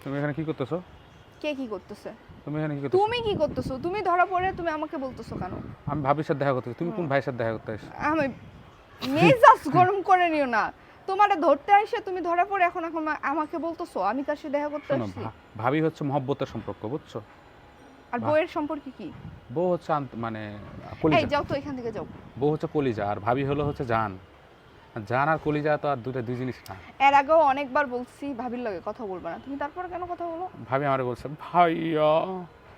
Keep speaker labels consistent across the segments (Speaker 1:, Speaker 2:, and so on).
Speaker 1: তুমি এখানে কি করতেছো?
Speaker 2: কে কি করতেছে?
Speaker 1: তুমি এখানে কি করতেছো?
Speaker 2: তুমি কি করতেছো? তুমি ধরা পড়ে তুমি আমাকে বলতেছো কেন?
Speaker 1: আমি ভাবির সাথে দেখা করতে। তুমি কোন ভাইয়ের সাথে দেখা করতে আসছো?
Speaker 2: আমি মেজাজ গরম করে নিও না। তোমারে ধরতে আইসে তুমি ধরা পড়ে এখন এখন আমাকে বলতেছো আমি তার সাথে দেখা করতে
Speaker 1: শোনো,
Speaker 2: আসছি।
Speaker 1: ভাবি হচ্ছে মহব্বতের সম্পর্ক, বুঝছো?
Speaker 2: আর বউয়ের সম্পর্কে কি?
Speaker 1: বউ হচ্ছে মানে
Speaker 2: এই
Speaker 1: কলিজা।
Speaker 2: যাও তো এখান থেকে যাও।
Speaker 1: বউ হচ্ছে কলিজা আর ভাবি হচ্ছে জান। জান আর কলিজা তো আর দুই জিনিস না।
Speaker 2: এর আগেও অনেকবার বলছি ভাবির লগে কথা বলবা না, তুমি তারপর কেন কথা বলো?
Speaker 1: ভাবি আমারে বলছে ভাইয়া,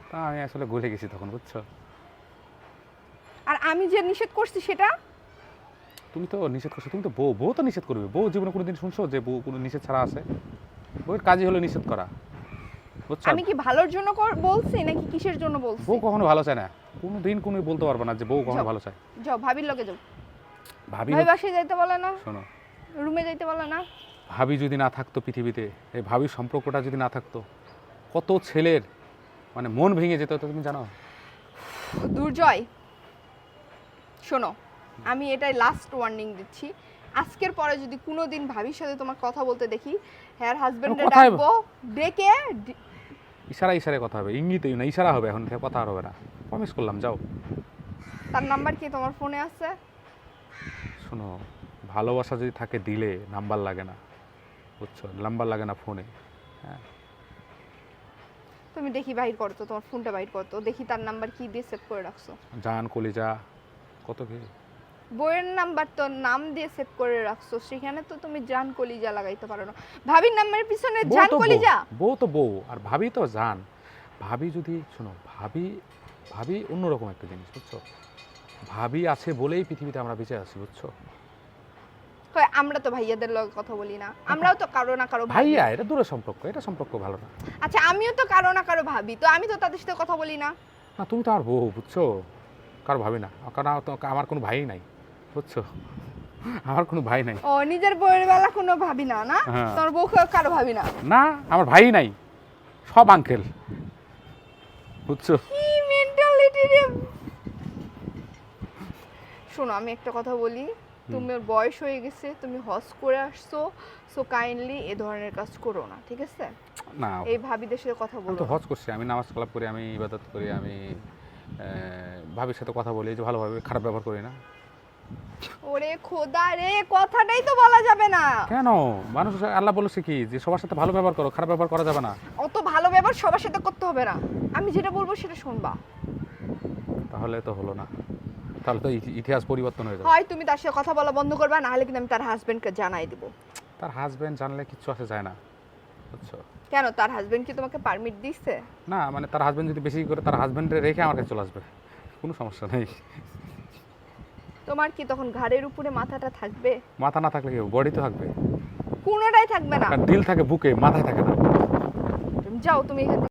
Speaker 1: তা আমি আসলে গলে গেছি তখন, বুঝছো?
Speaker 2: আর আমি যে নিষেধ করছি সেটা
Speaker 1: তুমি তো নিষেধ করছো, তুমি তো বউ তো নিষেধ করবে। বউ জীবনে কোনোদিন শুনছো যে বউ কোনো নিষেধ ছাড়া আছে? বউয়ের কাজই হলো নিষেধ করা, বুঝছো?
Speaker 2: আমি কি ভালোর জন্য বলছি নাকি কিসের জন্য বলছি?
Speaker 1: বউ কখনো ভালো চায় না, কোনোদিন কোনো বলতে পারবে না যে বউ কখনো ভালো চায়।
Speaker 2: যাও ভাবির লগে যাও।
Speaker 1: ভাবি
Speaker 2: ভাই বাসায় যাইতে বলে না,
Speaker 1: শোনো,
Speaker 2: রুমে যাইতে বলে না।
Speaker 1: ভাবি যদি না থাকতো পৃথিবীতে, এই ভাবির সম্পর্কটা যদি না থাকতো, কত ছেলের মানে মন ভেঙে যেত, তো তুমি জানো?
Speaker 2: দুর্জয় শোনো, আমি এটাই লাস্ট ওয়ার্নিং দিচ্ছি। আজকের পরে যদি কোনোদিন ভাবির সাথে তোমার কথা বলতে দেখি, হেয়ার হাজবেন্ডে
Speaker 1: কথাই
Speaker 2: ডাকবো, ডেকে
Speaker 1: ইশারায় কথা হবে, ইঙ্গিতেই না, ইশারা হবে, এখন থেকে কথা আর হবে না, প্রমিস করলাম। যাও।
Speaker 2: তার নাম্বার কি তোমার ফোনে আছে?
Speaker 1: শোনো, ভালোবাসা যদি থাকে দিলে নাম্বার লাগে না, বুঝছো? নাম্বার লাগে না ফোনে। হ্যাঁ,
Speaker 2: তুমি দেখি বাইর করতো, তোমার ফোনটা বাইর করতো, দেখি তার নাম্বার কি দিয়ে সেভ করে রাখছো।
Speaker 1: জান কলিজা কত কি।
Speaker 2: বইয়ের নাম্বার তো নাম দিয়ে সেভ করে রাখছো, সেখানে তো তুমি জান কলিজা লাগাইতে পারো না। ভাবির নাম্বারের পিছনে
Speaker 1: বউ
Speaker 2: জান
Speaker 1: তো
Speaker 2: কলিজা।
Speaker 1: বউ তো বউ, আর ভাবি তো জান। ভাবি যদি শোনো, ভাবি অন্যরকম একটা জিনিস, বুঝছো? ভাবি আছে বলেই পৃথিবীতে আমরা বেঁচে আছি, বুঝছো?
Speaker 2: কই আমরা তো ভাইয়াদের লগে কথা বলি না, আমরাও তো কারো না কারো ভাই।
Speaker 1: ভাইয়া এটা দূরের সম্পর্ক, এটা সম্পর্ক ভালো না।
Speaker 2: আচ্ছা আমিও তো কারো না কারো ভাবি, তো আমি তো তাদের সাথে কথা বলি না।
Speaker 1: না, তুমি তো আমার বউ, বুঝছো? কারো ভাবি না, কারণ আমার কোনো ভাই নাই, বুঝছো? আমার কোনো ভাই নাই।
Speaker 2: ও নিজের বউয়ের বেলা কোনো ভাবি না, না
Speaker 1: হ্যাঁ।
Speaker 2: তোমার বউ কারো ভাবি না?
Speaker 1: না, আমার ভাই নাই, সব আঙ্কেল, বুঝছো?
Speaker 2: কি মেন্টালিটি রে! শোনো আমি একটা কথা বলি, তোমার বয়স হয়ে গেছে, তুমি হজ করে আসছো, সো কাইন্ডলি এ ধরনের কাজ করো না, ঠিক আছে?
Speaker 1: না,
Speaker 2: এই ভাবিদের সাথে কথা
Speaker 1: আমি
Speaker 2: বলো
Speaker 1: তো
Speaker 2: না।
Speaker 1: হজ করছি, আমি নামাজ কালাম করি, আমি ইবাদত করি, আমি ভাবির সাথে কথা বলি, যে ভালোভাবে, খারাপ ব্যবহার করি না।
Speaker 2: ওরে খোদা রে, কথাটাই তো বলা যাবে না।
Speaker 1: কেন? মানুষ, আল্লাহ বলেছে কি যে সবার সাথে ভালো ব্যবহার করো, খারাপ ব্যবহার করা যাবে না।
Speaker 2: অত ভালো ব্যবহার সবার সাথে করতে হবে না, আমি যেটা বলবো সেটা শুনবা।
Speaker 1: তাহলে তো হলো না, তাহলে তো ইতিহাস পরিবর্তন হয়ে যাবে।
Speaker 2: হয় তুমি তার সাথে কথা বলা বন্ধ করবা, না হলে কিন্তু আমি তার হাজবেন্ডকে জানাই দেব।
Speaker 1: তার হাজবেন্ড জানলে কিচ্ছু আসে যায় না, বুঝছো?
Speaker 2: কেন, তার হাজবেন্ড কি তোমাকে পারমিট দিচ্ছে?
Speaker 1: না, মানে তার হাজবেন্ড যদি বেশি করে, তার হাজবেন্ডে রেখে আমার কাছে চলে আসবে, কোনো সমস্যা নেই।
Speaker 2: তোমার কি তখন ঘাড়ের উপরে মাথাটা থাকবে?
Speaker 1: মাথা না থাকলে কি বডি তো থাকবে।
Speaker 2: কোনোটাই থাকবে না।
Speaker 1: আর দিল থাকে বুকে, মাথায় থাকে না।
Speaker 2: যাও তুমি এখান থেকে।